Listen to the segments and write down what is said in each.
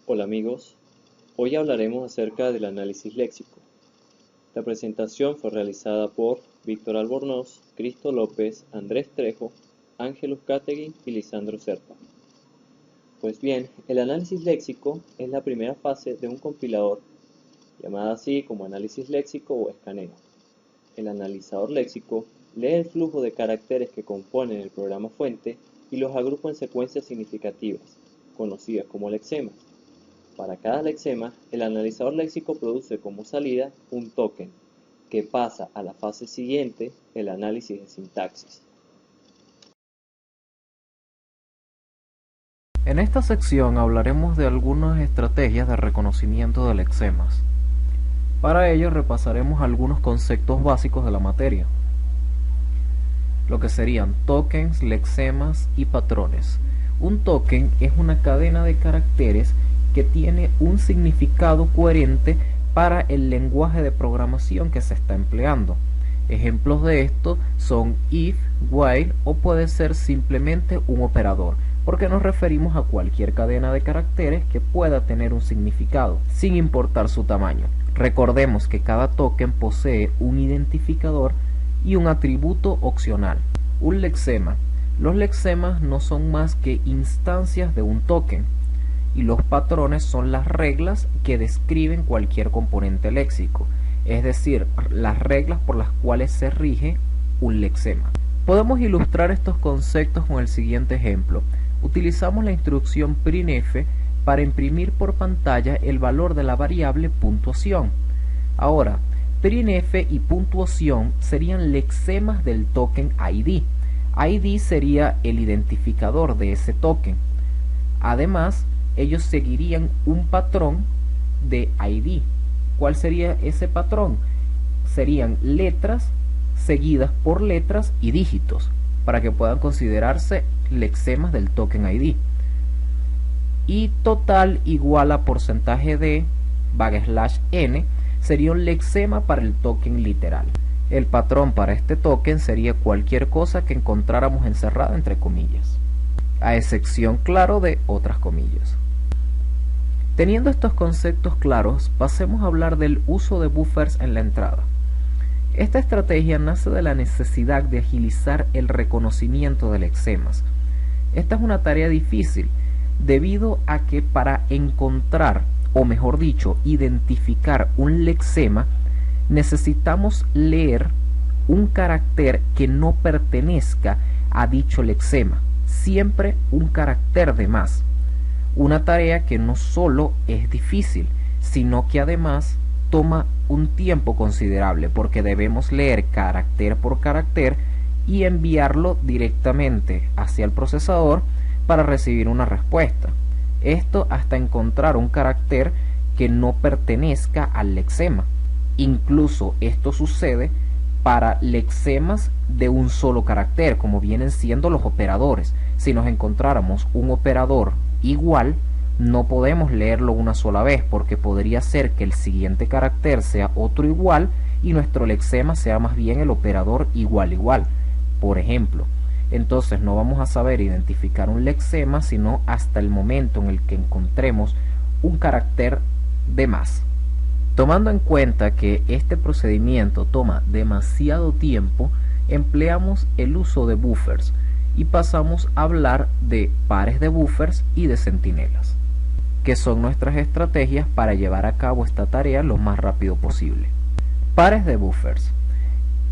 Hola amigos, hoy hablaremos acerca del análisis léxico. La presentación fue realizada por Víctor Albornoz, Cristo López, Andrés Trejo, Ángelus Cátegui y Lisandro Serpa. Pues bien, el análisis léxico es la primera fase de un compilador, llamada así como análisis léxico o escaneo. El analizador léxico lee el flujo de caracteres que componen el programa fuente y los agrupa en secuencias significativas, conocidas como lexemas. Para cada lexema, el analizador léxico produce como salida un token, que pasa a la fase siguiente, el análisis de sintaxis. En esta sección hablaremos de algunas estrategias de reconocimiento de lexemas. Para ello repasaremos algunos conceptos básicos de la materia, lo que serían tokens, lexemas y patrones. Un token es una cadena de caracteres que tiene un significado coherente para el lenguaje de programación que se está empleando. Ejemplos de esto son if, while o puede ser simplemente un operador, porque nos referimos a cualquier cadena de caracteres que pueda tener un significado, sin importar su tamaño. Recordemos que cada token posee un identificador y un atributo opcional. Un lexema. Los lexemas no son más que instancias de un token, y los patrones son las reglas que describen cualquier componente léxico, es decir, las reglas por las cuales se rige un lexema. Podemos ilustrar estos conceptos con el siguiente ejemplo. Utilizamos la instrucción printf para imprimir por pantalla el valor de la variable puntuación. Ahora, printf y puntuación serían lexemas del token ID. ID sería el identificador de ese token. Además, ellos seguirían un patrón de ID. ¿Cuál sería ese patrón? Serían letras seguidas por letras y dígitos, para que puedan considerarse lexemas del token ID. Y total igual a porcentaje de \n sería un lexema para el token literal. El patrón para este token sería cualquier cosa que encontráramos encerrada entre comillas, a excepción, claro, de otras comillas. Teniendo estos conceptos claros, pasemos a hablar del uso de buffers en la entrada. Esta estrategia nace de la necesidad de agilizar el reconocimiento de lexemas. Esta es una tarea difícil, debido a que para encontrar, o mejor dicho, identificar un lexema, necesitamos leer un carácter que no pertenezca a dicho lexema, siempre un carácter de más. Una tarea que no solo es difícil, sino que además toma un tiempo considerable, porque debemos leer carácter por carácter y enviarlo directamente hacia el procesador para recibir una respuesta. Esto hasta encontrar un carácter que no pertenezca al lexema. Incluso esto sucede para lexemas de un solo carácter, como vienen siendo los operadores. Si nos encontráramos un operador igual, no podemos leerlo una sola vez, porque podría ser que el siguiente carácter sea otro igual y nuestro lexema sea más bien el operador igual igual, por ejemplo. Entonces no vamos a saber identificar un lexema sino hasta el momento en el que encontremos un carácter de más. Tomando en cuenta que este procedimiento toma demasiado tiempo, empleamos el uso de buffers y pasamos a hablar de pares de buffers y de centinelas, que son nuestras estrategias para llevar a cabo esta tarea lo más rápido posible. Pares de buffers.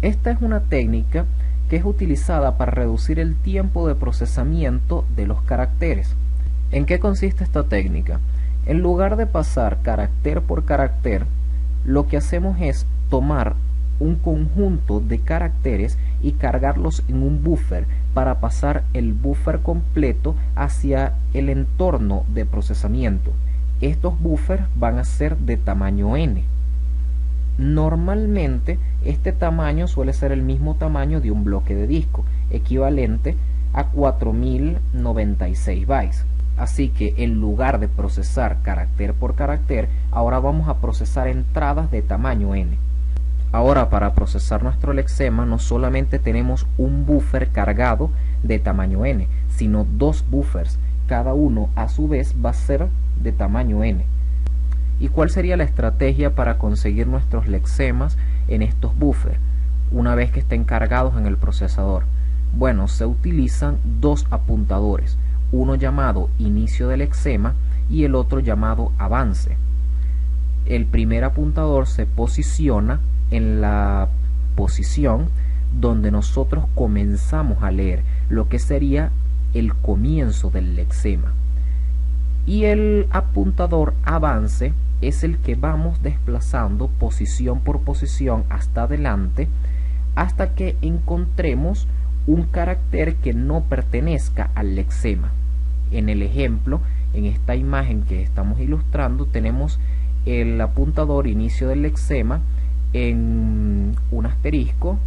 Esta es una técnica que es utilizada para reducir el tiempo de procesamiento de los caracteres. ¿En qué consiste esta técnica? En lugar de pasar carácter por carácter, lo que hacemos es tomar un conjunto de caracteres y cargarlos en un buffer para pasar el buffer completo hacia el entorno de procesamiento. Estos buffers van a ser de tamaño n. Normalmente este tamaño suele ser el mismo tamaño de un bloque de disco, equivalente a 4096 bytes. Así que en lugar de procesar carácter por carácter, ahora vamos a procesar entradas de tamaño n. Ahora, para procesar nuestro lexema no solamente tenemos un buffer cargado de tamaño n, sino dos buffers. Cada uno a su vez va a ser de tamaño n. ¿Y cuál sería la estrategia para conseguir nuestros lexemas en estos buffers una vez que estén cargados en el procesador? Bueno, se utilizan dos apuntadores, uno llamado inicio del lexema y el otro llamado avance. El primer apuntador se posiciona en la posición donde nosotros comenzamos a leer, lo que sería el comienzo del lexema. Y el apuntador avance es el que vamos desplazando posición por posición hasta adelante hasta que encontremos un carácter que no pertenezca al lexema. En el ejemplo, en esta imagen que estamos ilustrando, tenemos el apuntador inicio del lexema en un asterisco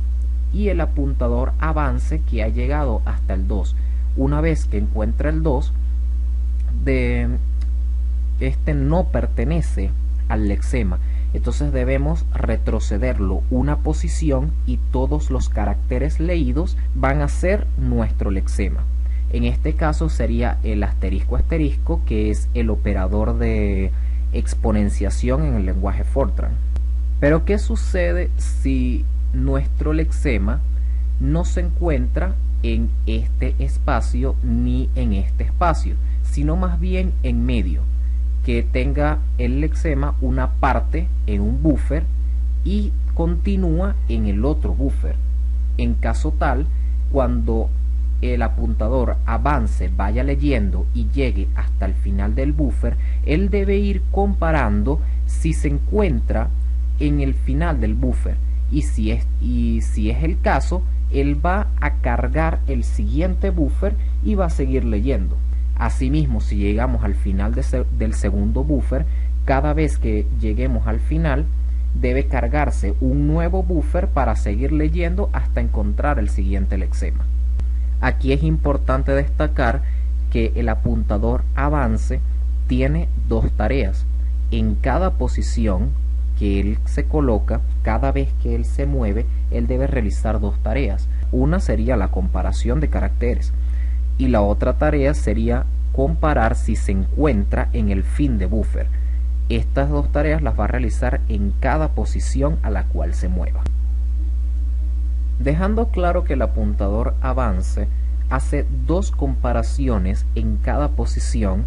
y el apuntador avance que ha llegado hasta el 2. Una vez que encuentra el 2, este no pertenece al lexema, entonces debemos retrocederlo una posición y todos los caracteres leídos van a ser nuestro lexema. En este caso sería el asterisco asterisco, que es el operador de exponenciación en el lenguaje Fortran. Pero ¿qué sucede si nuestro lexema no se encuentra en este espacio ni en este espacio, sino más bien en medio, que tenga el lexema una parte en un buffer y continúa en el otro buffer? En caso tal, cuando el apuntador avance, vaya leyendo y llegue hasta el final del buffer, él debe ir comparando si se encuentra en el final del buffer, y si es el caso, él va a cargar el siguiente buffer y va a seguir leyendo. Asimismo, si llegamos al final del segundo buffer, cada vez que lleguemos al final debe cargarse un nuevo buffer para seguir leyendo hasta encontrar el siguiente lexema. Aquí es importante destacar que el apuntador avance tiene dos tareas. En cada posición que él se coloca, cada vez que él se mueve, él debe realizar dos tareas. Una sería la comparación de caracteres y la otra tarea sería comparar si se encuentra en el fin de buffer. Estas dos tareas las va a realizar en cada posición a la cual se mueva. Dejando claro que el apuntador avance hace dos comparaciones en cada posición,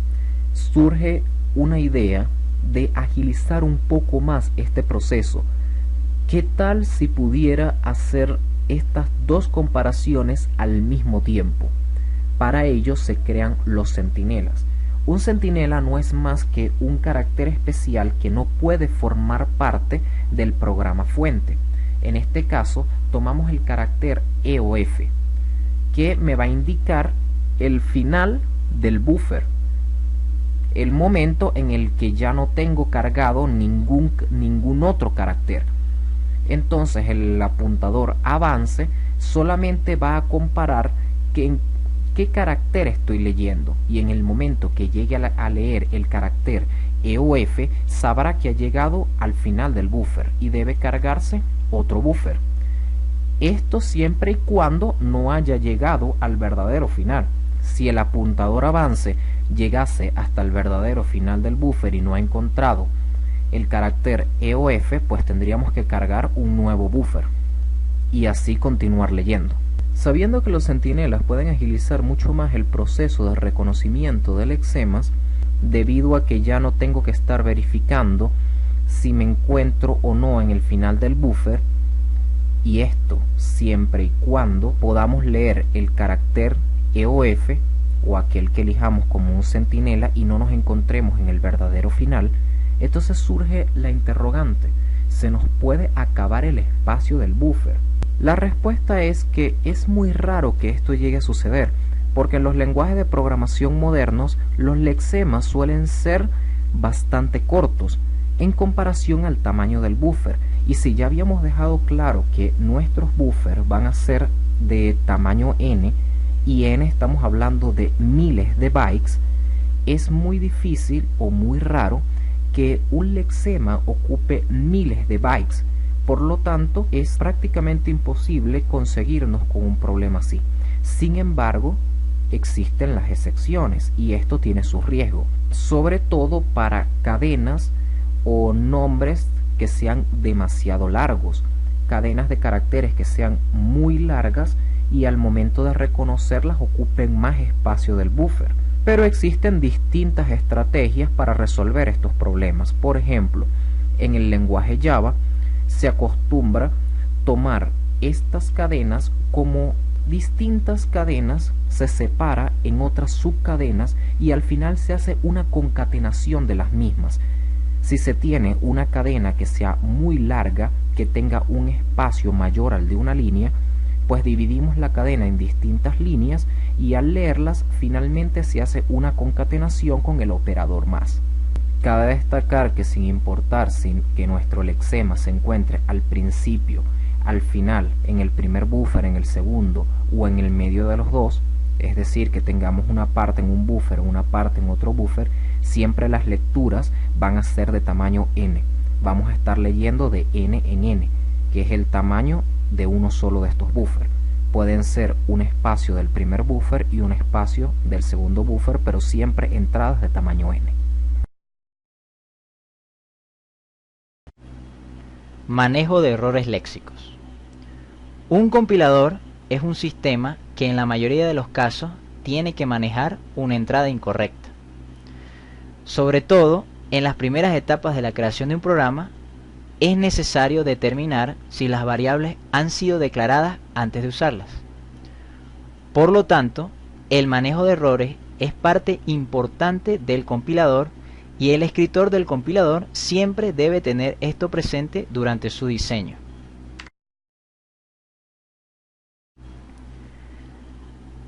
surge una idea de agilizar un poco más este proceso. ¿Qué tal si pudiera hacer estas dos comparaciones al mismo tiempo? Para ello se crean los centinelas. Un centinela no es más que un carácter especial que no puede formar parte del programa fuente. En este caso tomamos el carácter E o F, que me va a indicar el final del buffer, el momento en el que ya no tengo cargado ningún otro carácter. Entonces el apuntador avance solamente va a comparar qué carácter estoy leyendo, y en el momento que llegue a leer el carácter E o F, sabrá que ha llegado al final del buffer y debe cargarse otro buffer. Esto siempre y cuando no haya llegado al verdadero final. Si el apuntador avance llegase hasta el verdadero final del buffer y no ha encontrado el carácter E o F, pues tendríamos que cargar un nuevo buffer y así continuar leyendo. Sabiendo que los centinelas pueden agilizar mucho más el proceso de reconocimiento de lexemas, debido a que ya no tengo que estar verificando si me encuentro o no en el final del buffer, y esto siempre y cuando podamos leer el carácter E o F o aquel que elijamos como un centinela y no nos encontremos en el verdadero final, entonces surge la interrogante: ¿se nos puede acabar el espacio del buffer? La respuesta es que es muy raro que esto llegue a suceder, porque en los lenguajes de programación modernos los lexemas suelen ser bastante cortos en comparación al tamaño del buffer, y si ya habíamos dejado claro que nuestros buffers van a ser de tamaño n, y n estamos hablando de miles de bytes, es muy difícil o muy raro que un lexema ocupe miles de bytes. Por lo tanto, es prácticamente imposible conseguirnos con un problema así. Sin embargo, existen las excepciones y esto tiene su riesgo, sobre todo para cadenas o nombres que sean demasiado largos, cadenas de caracteres que sean muy largas y al momento de reconocerlas ocupen más espacio del buffer. Pero existen distintas estrategias para resolver estos problemas. Por ejemplo, en el lenguaje Java se acostumbra tomar estas cadenas como distintas cadenas, se separa en otras subcadenas y al final se hace una concatenación de las mismas. Si se tiene una cadena que sea muy larga, que tenga un espacio mayor al de una línea, pues dividimos la cadena en distintas líneas y al leerlas finalmente se hace una concatenación con el operador más. Cabe destacar que sin importar que nuestro lexema se encuentre al principio, al final, en el primer buffer, en el segundo o en el medio de los dos, es decir, que tengamos una parte en un buffer o una parte en otro buffer, siempre las lecturas van a ser de tamaño n. Vamos a estar leyendo de n en n, que es el tamaño de uno solo de estos buffers. Pueden ser un espacio del primer buffer y un espacio del segundo buffer, pero siempre entradas de tamaño n. Manejo de errores léxicos. Un compilador es un sistema que en la mayoría de los casos tiene que manejar una entrada incorrecta. Sobre todo, en las primeras etapas de la creación de un programa, es necesario determinar si las variables han sido declaradas antes de usarlas. Por lo tanto, el manejo de errores es parte importante del compilador y el escritor del compilador siempre debe tener esto presente durante su diseño.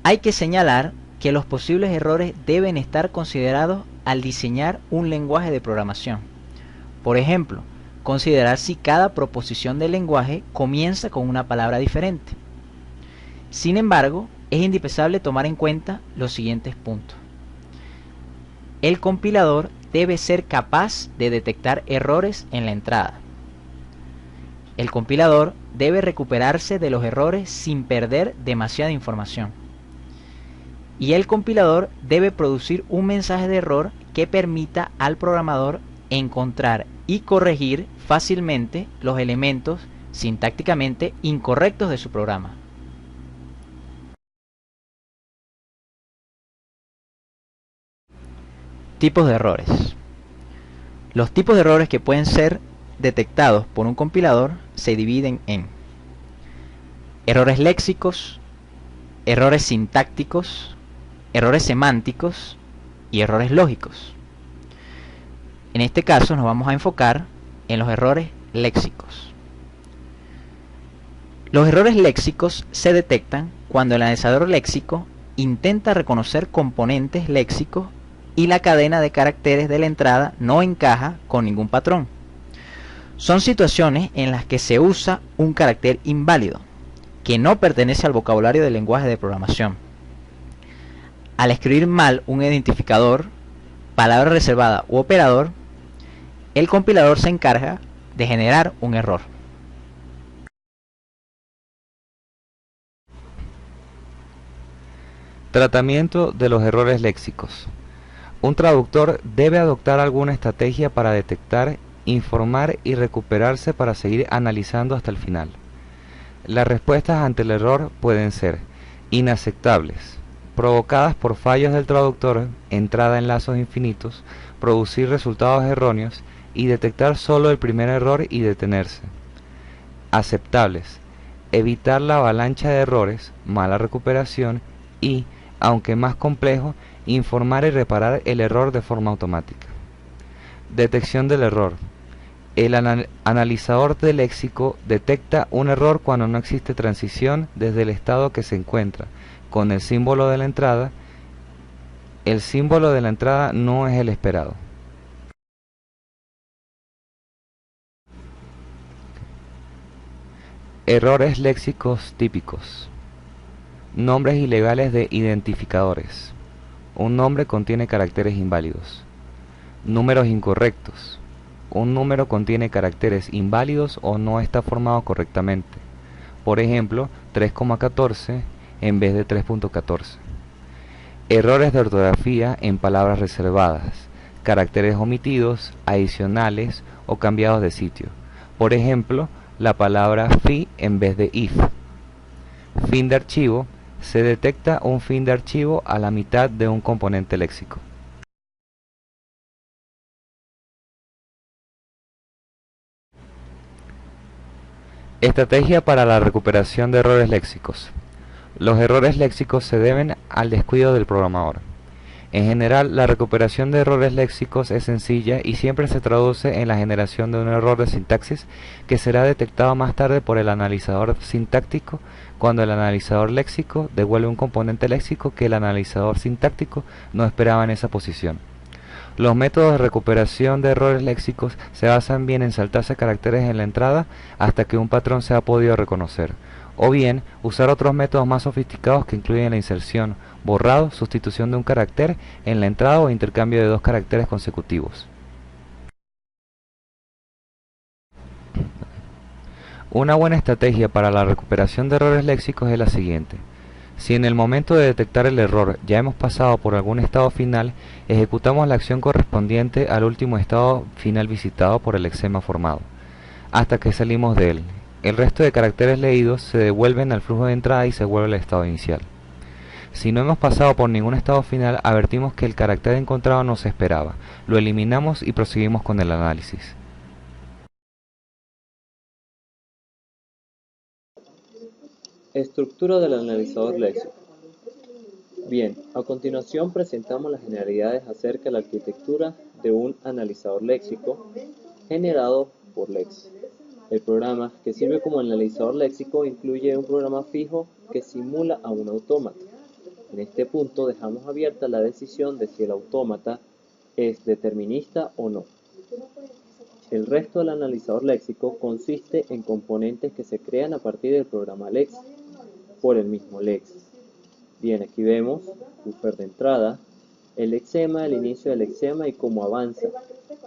Hay que señalar que los posibles errores deben estar considerados al diseñar un lenguaje de programación. Por ejemplo, considerar si cada proposición del lenguaje comienza con una palabra diferente. Sin embargo, es indispensable tomar en cuenta los siguientes puntos. El compilador debe ser capaz de detectar errores en la entrada. El compilador debe recuperarse de los errores sin perder demasiada información. Y el compilador debe producir un mensaje de error que permita al programador encontrar y corregir fácilmente los elementos sintácticamente incorrectos de su programa. Tipos de errores. Los tipos de errores que pueden ser detectados por un compilador se dividen en errores léxicos, errores sintácticos, errores semánticos y errores lógicos. En este caso nos vamos a enfocar en los errores léxicos. Los errores léxicos se detectan cuando el analizador léxico intenta reconocer componentes léxicos y la cadena de caracteres de la entrada no encaja con ningún patrón. Son situaciones en las que se usa un carácter inválido, que no pertenece al vocabulario del lenguaje de programación. Al escribir mal un identificador, palabra reservada u operador, el compilador se encarga de generar un error. Tratamiento de los errores léxicos. Un traductor debe adoptar alguna estrategia para detectar, informar y recuperarse para seguir analizando hasta el final. Las respuestas ante el error pueden ser inaceptables, provocadas por fallos del traductor, entrada en lazos infinitos, producir resultados erróneos y detectar solo el primer error y detenerse. Aceptables, evitar la avalancha de errores, mala recuperación y, aunque más complejo, informar y reparar el error de forma automática. Detección del error. El analizador de léxico detecta un error cuando no existe transición desde el estado que se encuentra con el símbolo de la entrada. El símbolo de la entrada no es el esperado. Errores léxicos típicos. Nombres ilegales de identificadores. Un nombre contiene caracteres inválidos. Números incorrectos. Un número contiene caracteres inválidos o no está formado correctamente. Por ejemplo, 3,14 en vez de 3.14. Errores de ortografía en palabras reservadas, caracteres omitidos, adicionales o cambiados de sitio. Por ejemplo, la palabra fi en vez de if. Fin de archivo. Se detecta un fin de archivo a la mitad de un componente léxico. Estrategia para la recuperación de errores léxicos. Los errores léxicos se deben al descuido del programador. En general, la recuperación de errores léxicos es sencilla y siempre se traduce en la generación de un error de sintaxis que será detectado más tarde por el analizador sintáctico cuando el analizador léxico devuelve un componente léxico que el analizador sintáctico no esperaba en esa posición. Los métodos de recuperación de errores léxicos se basan bien en saltarse caracteres en la entrada hasta que un patrón se ha podido reconocer, o bien usar otros métodos más sofisticados que incluyen la inserción, borrado, sustitución de un carácter en la entrada o intercambio de dos caracteres consecutivos. Una buena estrategia para la recuperación de errores léxicos es la siguiente. Si en el momento de detectar el error ya hemos pasado por algún estado final, ejecutamos la acción correspondiente al último estado final visitado por el lexema formado, hasta que salimos de él. El resto de caracteres leídos se devuelven al flujo de entrada y se vuelve al estado inicial. Si no hemos pasado por ningún estado final, advertimos que el carácter encontrado no se esperaba, lo eliminamos y proseguimos con el análisis. Estructura del analizador léxico. Bien, a continuación presentamos las generalidades acerca de la arquitectura de un analizador léxico generado por Lex. El programa que sirve como analizador léxico incluye un programa fijo que simula a un autómata. En este punto dejamos abierta la decisión de si el autómata es determinista o no. El resto del analizador léxico consiste en componentes que se crean a partir del programa Lex por el mismo Lex. Bien, aquí vemos buffer de entrada, el lexema, el inicio del lexema y cómo avanza,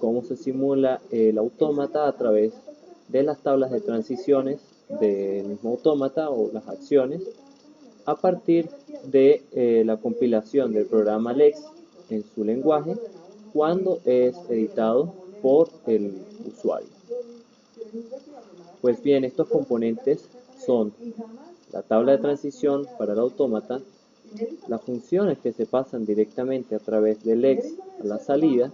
cómo se simula el autómata a través de las tablas de transiciones del mismo autómata o las acciones a partir de la compilación del programa Lex en su lenguaje cuando es editado por el usuario. Pues bien, estos componentes son la tabla de transición para el autómata, las funciones que se pasan directamente a través del Lex a la salida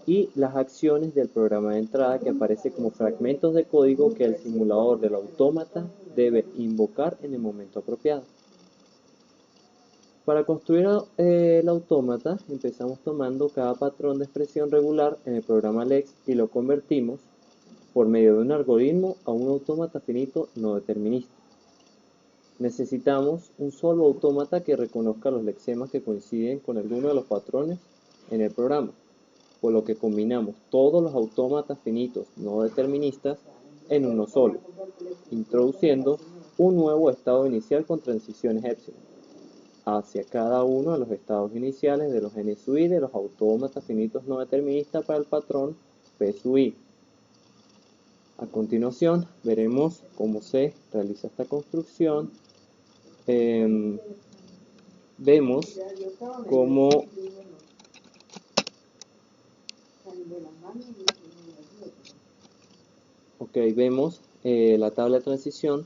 y las acciones del programa de entrada que aparece como fragmentos de código que el simulador del autómata debe invocar en el momento apropiado. Para construir el autómata empezamos tomando cada patrón de expresión regular en el programa Lex y lo convertimos por medio de un algoritmo a un autómata finito no determinista. Necesitamos un solo autómata que reconozca los lexemas que coinciden con alguno de los patrones en el programa, por lo que combinamos todos los autómatas finitos no deterministas en uno solo, introduciendo un nuevo estado inicial con transiciones epsilon hacia cada uno de los estados iniciales de los n sub i de los autómatas finitos no deterministas para el patrón p sub i. A continuación veremos cómo se realiza esta construcción. Vemos cómo vemos la tabla de transición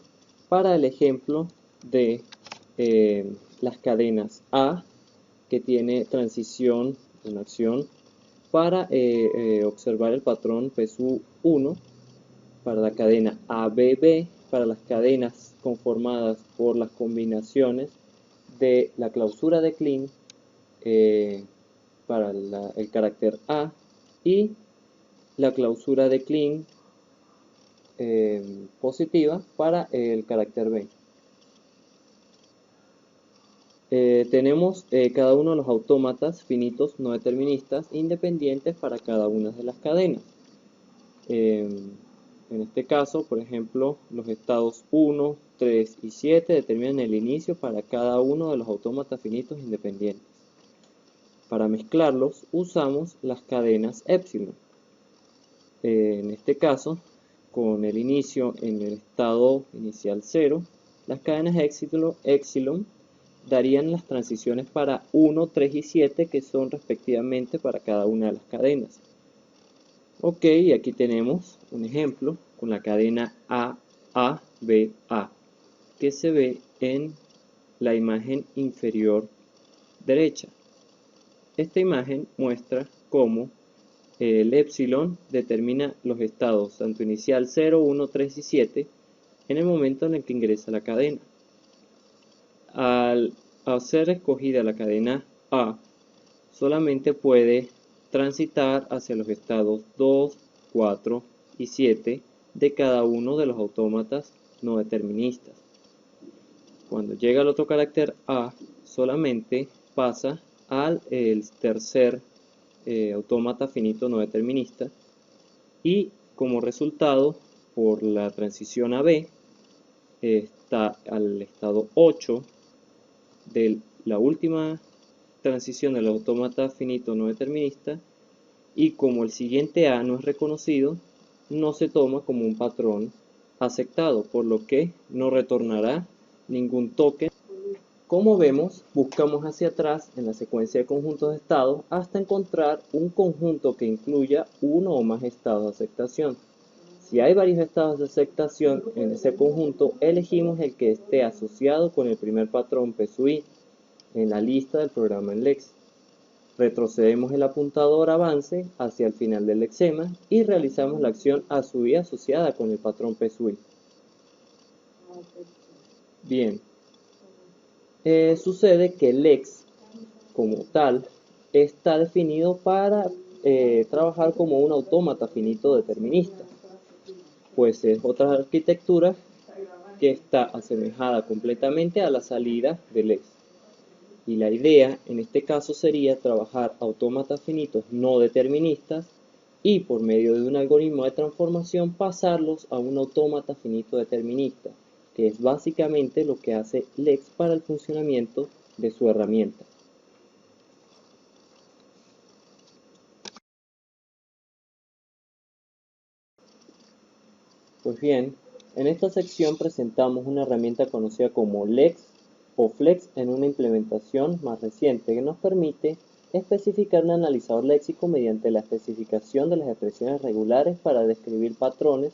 para el ejemplo de las cadenas A, que tiene transición, una acción, para observar el patrón P sub 1, para la cadena ABB, para las cadenas conformadas por las combinaciones de la clausura de clean para el carácter A y la clausura de clean positiva para el carácter B. Tenemos cada uno de los autómatas finitos no deterministas independientes para cada una de las cadenas. En este caso, por ejemplo, los estados 1, 3 y 7 determinan el inicio para cada uno de los autómatas finitos independientes. Para mezclarlos usamos las cadenas epsilon. En este caso, con el inicio en el estado inicial 0, las cadenas epsilon darían las transiciones para 1, 3 y 7 que son respectivamente para cada una de las cadenas. Ok, y aquí tenemos un ejemplo con la cadena A, A, B, A, que se ve en la imagen inferior derecha. Esta imagen muestra cómo el epsilon determina los estados tanto inicial 0, 1, 3 y 7 en el momento en el que ingresa la cadena. Al ser escogida la cadena A, solamente puede transitar hacia los estados 2, 4 y 7 de cada uno de los autómatas no deterministas. Cuando llega al otro carácter A, solamente pasa al tercer autómata finito no determinista, y como resultado, por la transición a B, está al estado 8 de la última transición del autómata finito no determinista, y como el siguiente A no es reconocido, no se toma como un patrón aceptado, por lo que no retornará ningún token. Como vemos, buscamos hacia atrás en la secuencia de conjuntos de estados hasta encontrar un conjunto que incluya uno o más estados de aceptación. Si hay varios estados de aceptación en ese conjunto, elegimos el que esté asociado con el primer patrón P sub i en la lista del programa en Lex. Retrocedemos el apuntador avance hacia el final del lexema y realizamos la acción A sub i asociada con el patrón P sub i. Bien. Sucede que Lex, como tal, está definido para trabajar como un autómata finito determinista, pues es otra arquitectura que está asemejada completamente a la salida de Lex. Y la idea en este caso sería trabajar autómatas finitos no deterministas y por medio de un algoritmo de transformación pasarlos a un autómata finito determinista, que es básicamente lo que hace Lex para el funcionamiento de su herramienta. Pues bien, en esta sección presentamos una herramienta conocida como Lex o Flex en una implementación más reciente que nos permite especificar un analizador léxico mediante la especificación de las expresiones regulares para describir patrones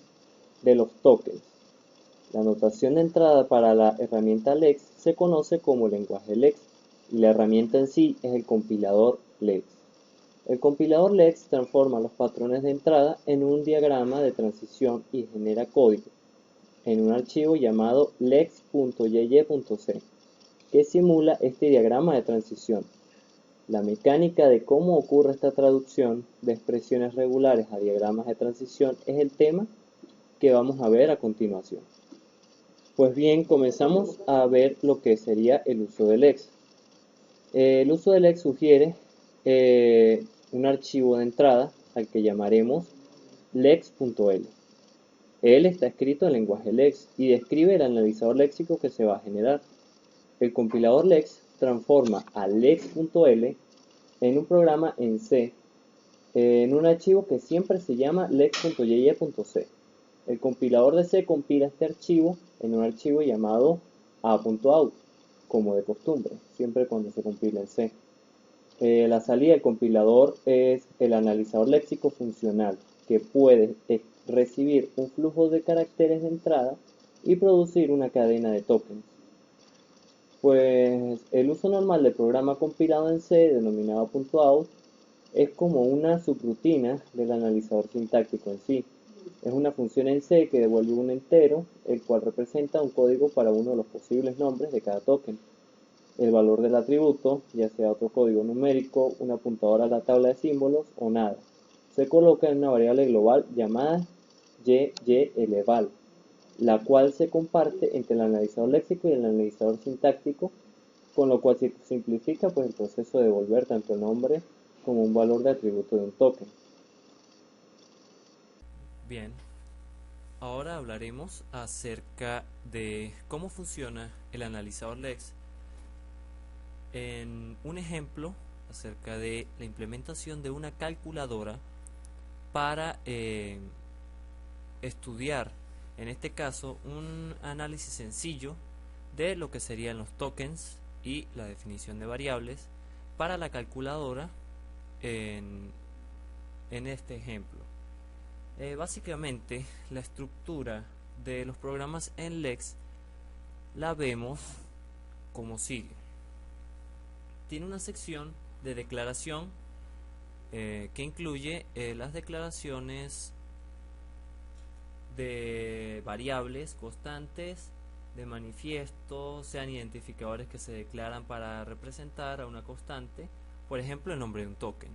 de los tokens. La notación de entrada para la herramienta Lex se conoce como lenguaje Lex y la herramienta en sí es el compilador Lex. El compilador Lex transforma los patrones de entrada en un diagrama de transición y genera código en un archivo llamado lex.yy.c que simula este diagrama de transición. La mecánica de cómo ocurre esta traducción de expresiones regulares a diagramas de transición es el tema que vamos a ver a continuación. Pues bien, comenzamos a ver lo que sería el uso de Lex. El uso de Lex sugiere un archivo de entrada al que llamaremos lex.l. L está escrito en lenguaje Lex y describe el analizador léxico que se va a generar. El compilador Lex transforma a lex.l en un programa en C, en un archivo que siempre se llama lex.yy.c. El compilador de C compila este archivo en un archivo llamado a.out, como de costumbre, siempre cuando se compila en C. La salida del compilador es el analizador léxico funcional, que puede recibir un flujo de caracteres de entrada y producir una cadena de tokens. Pues el uso normal del programa compilado en C, denominado .out, es como una subrutina del analizador sintáctico en sí. Es una función en C que devuelve un entero, el cual representa un código para uno de los posibles nombres de cada token. El valor del atributo, ya sea otro código numérico, un apuntador a la tabla de símbolos o nada, se coloca en una variable global llamada yleval, la cual se comparte entre el analizador léxico y el analizador sintáctico, con lo cual se simplifica pues, el proceso de devolver tanto el nombre como un valor de atributo de un token. Bien, ahora hablaremos acerca de cómo funciona el analizador Lex en un ejemplo acerca de la implementación de una calculadora para estudiar, en este caso, un análisis sencillo de lo que serían los tokens y la definición de variables para la calculadora en este ejemplo. Básicamente la estructura de los programas en LEX la vemos como sigue. Tiene una sección de declaración que incluye las declaraciones de variables, constantes, de manifiesto, sean identificadores que se declaran para representar a una constante, por ejemplo el nombre de un token,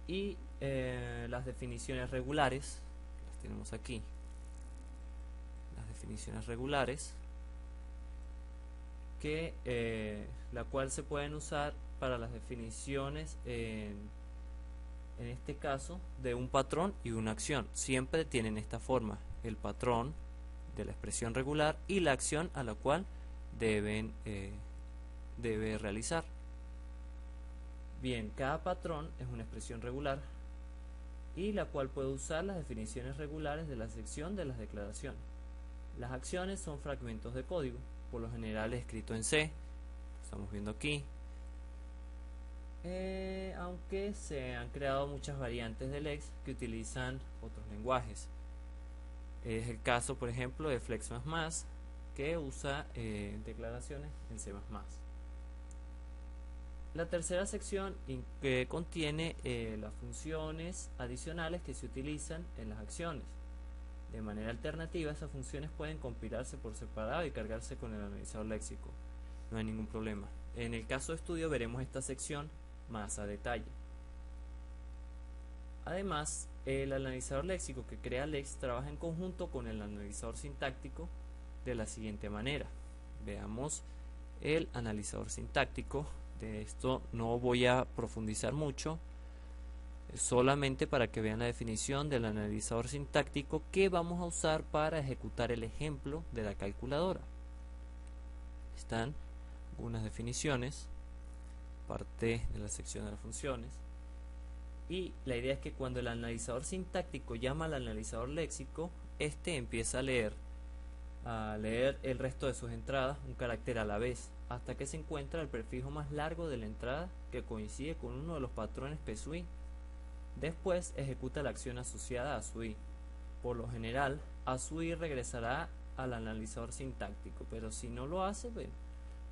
y las definiciones regulares, las tenemos aquí, las definiciones regulares, que la cual se pueden usar para las definiciones en este caso de un patrón y una acción. Siempre tienen esta forma: el patrón de la expresión regular y la acción a la cual debe realizar. Bien, cada patrón es una expresión regular y la cual puede usar las definiciones regulares de la sección de las declaraciones. Las acciones son fragmentos de código, por lo general escrito en C, estamos viendo aquí, aunque se han creado muchas variantes de LEX que utilizan otros lenguajes. Es el caso, por ejemplo, de Flex++, que usa declaraciones en C++. La tercera sección que contiene las funciones adicionales que se utilizan en las acciones. De manera alternativa, esas funciones pueden compilarse por separado y cargarse con el analizador léxico. No hay ningún problema. En el caso de estudio veremos esta sección más a detalle. Además, el analizador léxico que crea LEX trabaja en conjunto con el analizador sintáctico de la siguiente manera. Veamos el analizador sintáctico. De esto no voy a profundizar mucho, solamente para que vean la definición del analizador sintáctico que vamos a usar para ejecutar el ejemplo de la calculadora. Están algunas definiciones, parte de la sección de las funciones, y la idea es que cuando el analizador sintáctico llama al analizador léxico, este empieza a leer el resto de sus entradas un carácter a la vez, hasta que se encuentra el prefijo más largo de la entrada que coincide con uno de los patrones PSUI. Después ejecuta la acción asociada a SUI. Por lo general, a SUI regresará al analizador sintáctico, pero si no lo hace, bueno,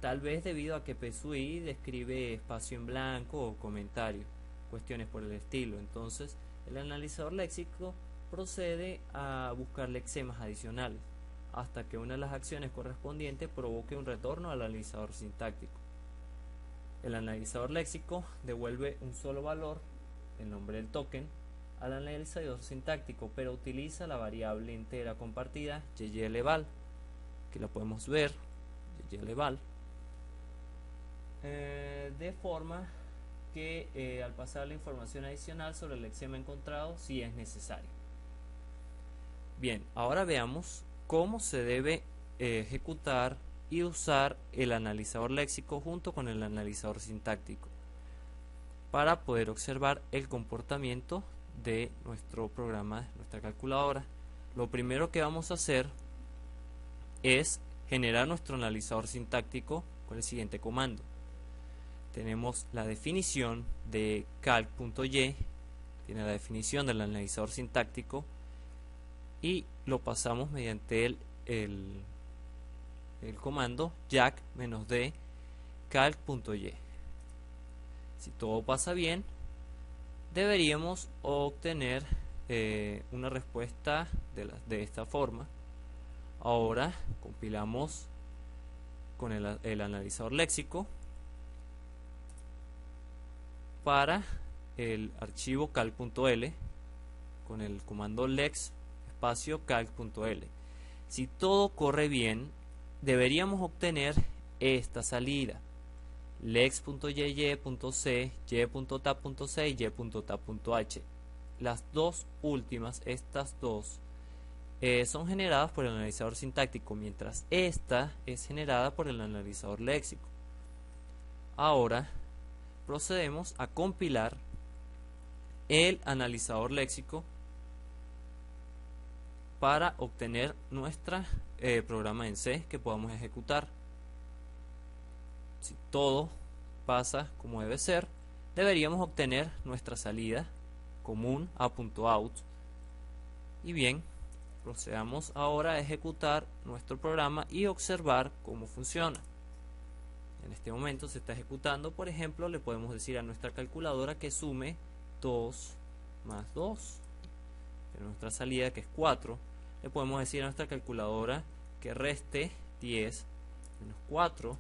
tal vez debido a que PSUI describe espacio en blanco o comentario, cuestiones por el estilo. Entonces, el analizador léxico procede a buscar lexemas adicionales, hasta que una de las acciones correspondientes provoque un retorno al analizador sintáctico. El analizador léxico devuelve un solo valor, el nombre del token, al analizador sintáctico, pero utiliza la variable entera compartida yyleval, que la podemos ver, yyleval, de forma que al pasar la información adicional sobre el lexema encontrado, si es necesario. Bien, ahora veamos cómo se debe ejecutar y usar el analizador léxico junto con el analizador sintáctico para poder observar el comportamiento de nuestro programa, nuestra calculadora. Lo primero que vamos a hacer es generar nuestro analizador sintáctico con el siguiente comando. Tenemos la definición de calc.y, tiene la definición del analizador sintáctico, y lo pasamos mediante el comando jack-d calc.y. Si todo pasa bien, deberíamos obtener una respuesta de esta forma. Ahora compilamos con el analizador léxico para el archivo calc.l con el comando lex espacio calc.l. Si todo corre bien, deberíamos obtener esta salida: lex.yy.c, y.tap.c y y.tap.h. Las dos últimas, estas dos, son generadas por el analizador sintáctico, mientras esta es generada por el analizador léxico. Ahora procedemos a compilar el analizador léxico para obtener nuestro programa en C que podamos ejecutar. si todo pasa como debe ser, deberíamos obtener nuestra salida común a.out. Y bien, procedamos ahora a ejecutar nuestro programa y observar cómo funciona. En este momento se está ejecutando. Por ejemplo, le podemos decir a nuestra calculadora que sume 2 más 2. En nuestra salida, que es 4, le podemos decir a nuestra calculadora que reste 10 menos 4.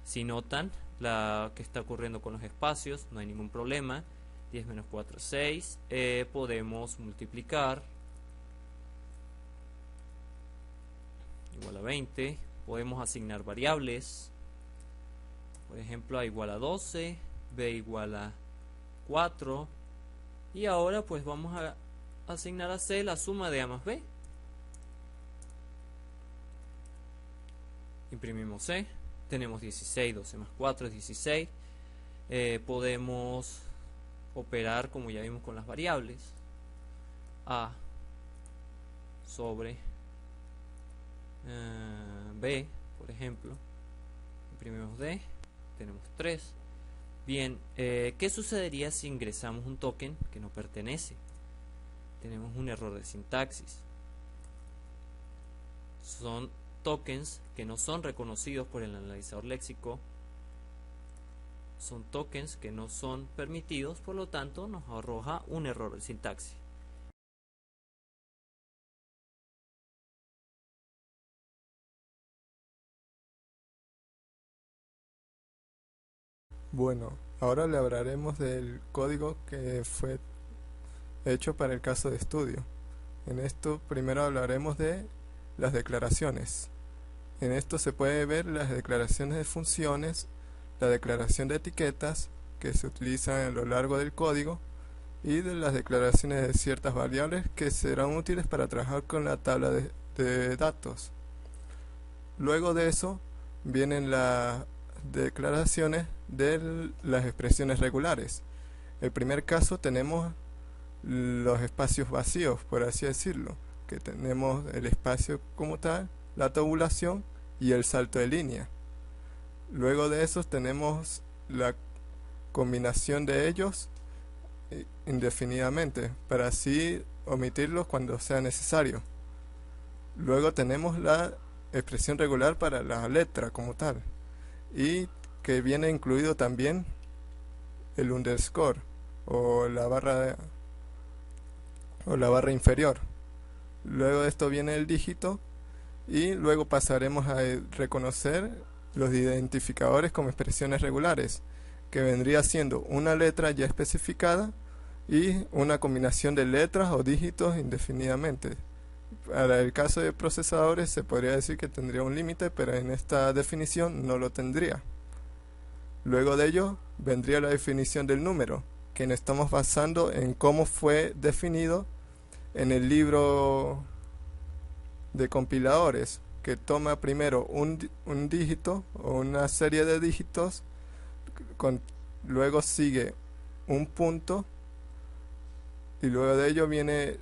Si notan la que está ocurriendo con los espacios, no hay ningún problema. 10 menos 4 es 6. Podemos multiplicar igual a 20. Podemos asignar variables. Por ejemplo, A igual a 12, B igual a 4. Y ahora pues vamos a asignar a C la suma de A más B. Imprimimos C. Tenemos 16, 12 más 4 es 16. Podemos operar como ya vimos con las variables. A sobre B, por ejemplo. Imprimimos D. Tenemos 3. Bien, ¿qué sucedería si ingresamos un token que no pertenece? Tenemos un error de sintaxis. Son tokens que no son reconocidos por el analizador léxico. Son tokens que no son permitidos, por lo tanto nos arroja un error de sintaxis. Bueno, ahora le hablaremos del código que fue hecho para el caso de estudio. En esto primero hablaremos de las declaraciones. En esto se puede ver las declaraciones de funciones, la declaración de etiquetas que se utilizan a lo largo del código y de las declaraciones de ciertas variables que serán útiles para trabajar con la tabla de datos. Luego de eso vienen las declaraciones de las expresiones regulares. El primer caso tenemos los espacios vacíos, por así decirlo, que tenemos el espacio como tal, la tabulación y el salto de línea. Luego de eso tenemos la combinación de ellos indefinidamente, para así omitirlos cuando sea necesario. Luego tenemos la expresión regular para la letra como tal, y que viene incluido también el underscore o la barra inferior. Luego de esto viene el dígito y luego pasaremos a reconocer los identificadores como expresiones regulares, que vendría siendo una letra ya especificada y una combinación de letras o dígitos indefinidamente. Para el caso de procesadores se podría decir que tendría un límite, pero en esta definición no lo tendría. Luego de ello vendría la definición del número, que nos estamos basando en cómo fue definido en el libro de compiladores, que toma primero un dígito o una serie de dígitos, luego sigue un punto y luego de ello viene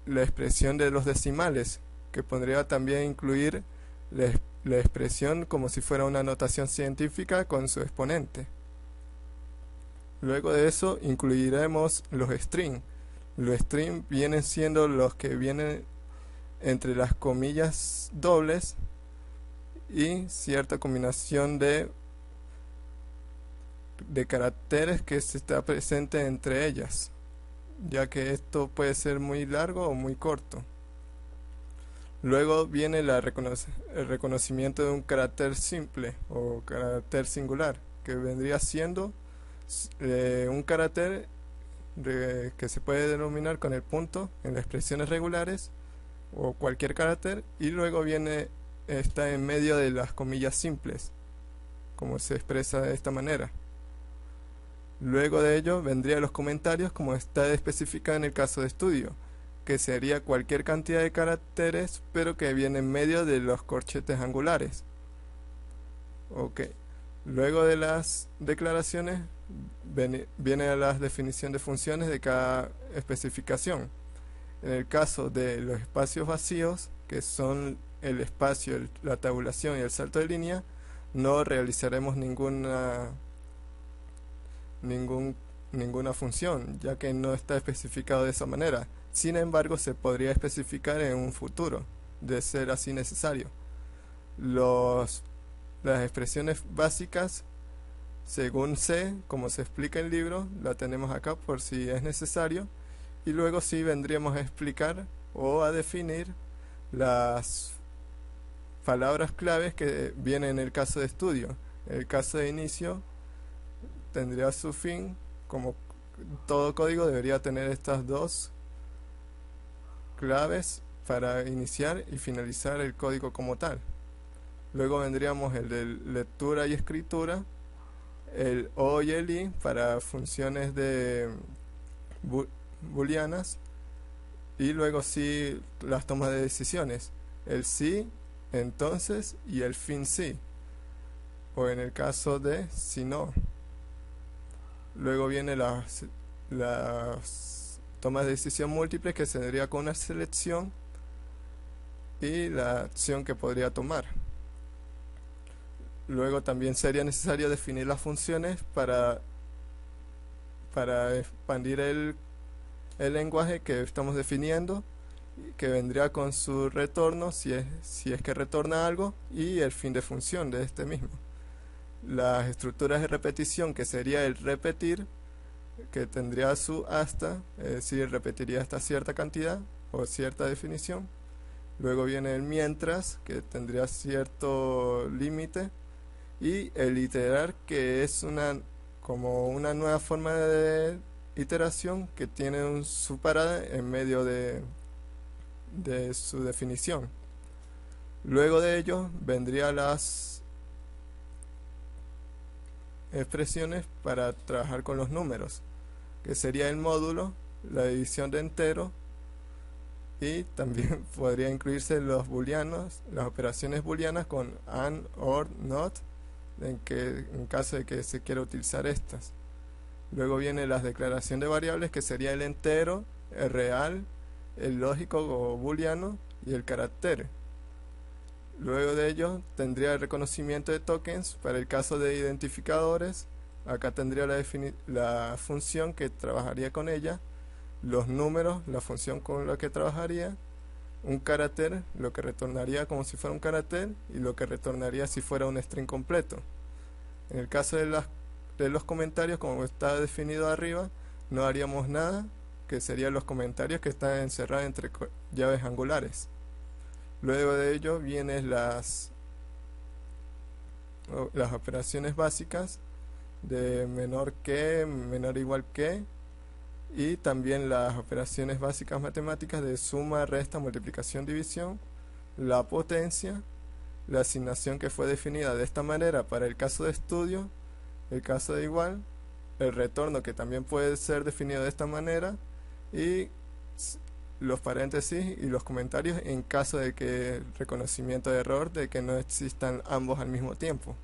la expresión de los decimales, que podría también incluir la expresión como si fuera una notación científica con su exponente. Luego de eso incluiremos los strings. Los strings vienen siendo los que vienen entre las comillas dobles y cierta combinación de caracteres que se está presente entre ellas, ya que esto puede ser muy largo o muy corto. Luego viene el reconocimiento de un carácter simple o carácter singular, que vendría siendo un carácter que se puede denominar con el punto en las expresiones regulares o cualquier carácter, y luego está en medio de las comillas simples, como se expresa de esta manera. Luego de ello vendrían los comentarios, como está especificado en el caso de estudio, que sería cualquier cantidad de caracteres pero que viene en medio de los corchetes angulares. Ok. Luego de las declaraciones viene la definición de funciones de cada especificación. En el caso de los espacios vacíos, que son el espacio, la tabulación y el salto de línea, no realizaremos ninguna función, ya que no está especificado de esa manera. Sin embargo, se podría especificar en un futuro, de ser así necesario. Las expresiones básicas, según C, como se explica en el libro, la tenemos acá por si es necesario, y luego sí vendríamos a explicar o a definir las palabras claves que vienen en el caso de estudio. El caso de inicio tendría su fin, como todo código debería tener estas dos claves para iniciar y finalizar el código como tal. Luego vendríamos el de lectura y escritura, el O y el I para funciones de booleanas, y luego sí las tomas de decisiones, el sí, entonces, y el fin sí, o en el caso de si no. Luego viene las tomas de decisión múltiples, que sería con una selección y la acción que podría tomar. Luego también sería necesario definir las funciones para expandir el lenguaje que estamos definiendo, que vendría con su retorno, si es que retorna algo, y el fin de función de este mismo. Las estructuras de repetición, que sería el repetir, que tendría su hasta, es decir, repetiría hasta cierta cantidad o cierta definición. Luego viene el mientras, que tendría cierto límite, y el iterar, que es como una nueva forma de iteración que tiene su parada en medio de su definición. Luego de ello vendrían las expresiones para trabajar con los números, que sería el módulo, la división de entero, y también podría incluirse los booleanos, las operaciones booleanas con and, or, not, en caso de que se quiera utilizar estas. Luego viene la declaración de variables, que sería el entero, el real, el lógico o booleano y el carácter. Luego de ello tendría el reconocimiento de tokens para el caso de identificadores. Acá tendría la función que trabajaría con ella, los números, la función con la que trabajaría, un carácter, lo que retornaría como si fuera un carácter, y lo que retornaría si fuera un string completo. En el caso de los comentarios, como está definido arriba, no haríamos nada, que serían los comentarios que están encerrados entre llaves angulares. Luego de ello vienen las operaciones básicas de menor que, menor igual que, y también las operaciones básicas matemáticas de suma, resta, multiplicación, división, la potencia, la asignación que fue definida de esta manera para el caso de estudio, el caso de igual, el retorno, que también puede ser definido de esta manera, y los paréntesis y los comentarios en caso de que reconocimiento de error, de que no existan ambos al mismo tiempo.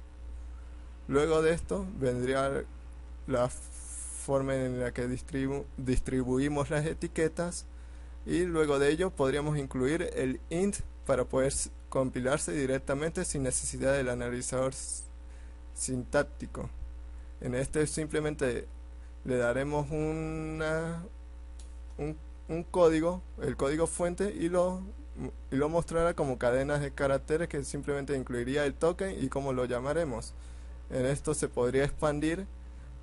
Luego de esto vendría la forma en la que distribuimos las etiquetas, y luego de ello podríamos incluir el int para poder compilarse directamente sin necesidad del analizador sintáctico. En este simplemente le daremos un código, el código fuente, y lo mostrará como cadenas de caracteres, que simplemente incluiría el token y cómo lo llamaremos. En esto se podría expandir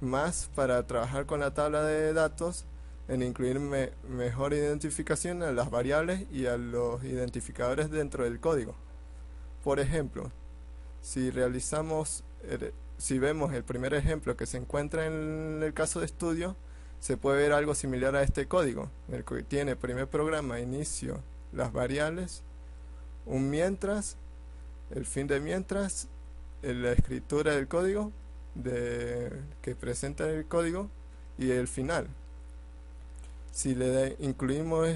más para trabajar con la tabla de datos, en incluir mejor identificación a las variables y a los identificadores dentro del código. Por ejemplo, si vemos el primer ejemplo que se encuentra en el caso de estudio, se puede ver algo similar a este código, en el que tiene primer programa, inicio, las variables, un mientras, el fin de mientras, la escritura del código que presenta el código, y el final. Si le incluimos